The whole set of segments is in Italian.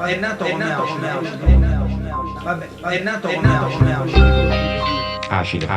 è nato come vabbè, è nato come Acido.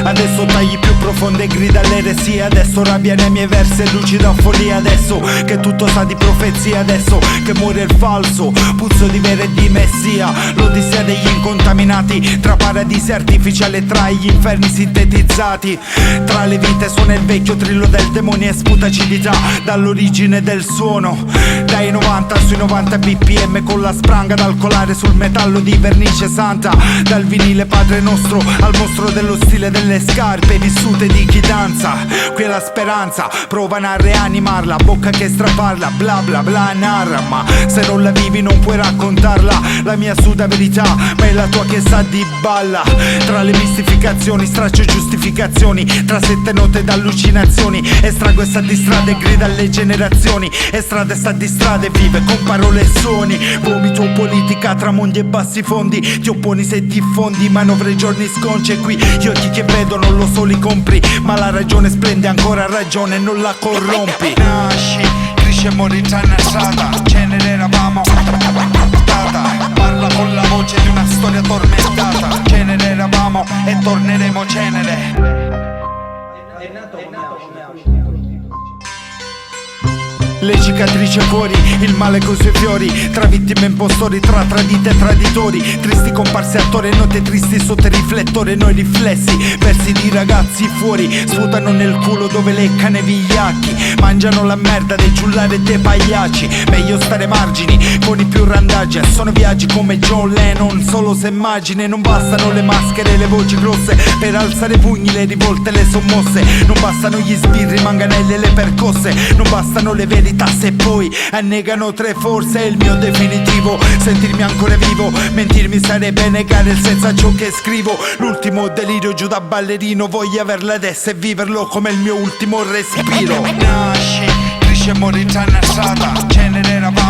Adesso tagli più profonde, grida all'eresia. Adesso rabbia nei miei versi e lucida follia. Adesso che tutto sa di profezia. Adesso che muore il falso, puzzo di vera e di messia. L'odissea degli incontaminati, tra paradisi artificiali e tra gli inferni sintetizzati. Tra le vite suona il vecchio trillo del demonio e sputa acidità dall'origine del suono. Dai 90 sui 90 bpm con la spranga da alcolare sul metallo di vernice santa. Dal vinile Padre Nostro al mostro dello stile delle scarpe vissute di chi danza. Qui è la speranza, provano a reanimarla, bocca che straparla, bla bla bla narra. Ma se non la vivi non puoi raccontarla. La mia suda verità, ma è la tua che sa di balla. Tra le mistificazioni straccio giustificazioni, tra sette note ed allucinazioni. Estrago e sta di strada e grida alle generazioni. Estrada e sta di strada e vive con parole e suoni. Vomito politica tra mondi e bassi fondi. Ti opponi se diffondi manovre e giorni sconci. E qui gli occhi che vedono lo so li compri, ma la ragione splende ancora ragione, non la corrompi. Nasci, cresci e mori tra una strada, cenere eravamo data. Parla con la voce di una storia tormentata. Cenere eravamo e torneremo cenere. è nato come Le cicatrici fuori, il male coi suoi fiori. Tra vittime e impostori, tra tradite e traditori. Tristi comparse attori, note tristi sotto il riflettore. Noi riflessi, versi di ragazzi fuori. Sfutano nel culo dove leccano i vigliacchi. Mangiano la merda dei giullari e dei pagliacci. Meglio stare margini, con i più randaggi. Sono viaggi come John Lennon, solo se immagine. Non bastano le maschere e le voci grosse per alzare pugni, le rivolte, le sommosse. Non bastano gli sbirri, manganelli e le percosse. Non bastano le verità se poi annegano tre forze. È il mio definitivo, sentirmi ancora vivo. Mentirmi sarebbe negare il senso a ciò che scrivo. L'ultimo delirio giù da ballerino. Voglio averla adesso e viverlo come il mio ultimo respiro. Nasci, cresci e mori tra una strada, cenere eravamo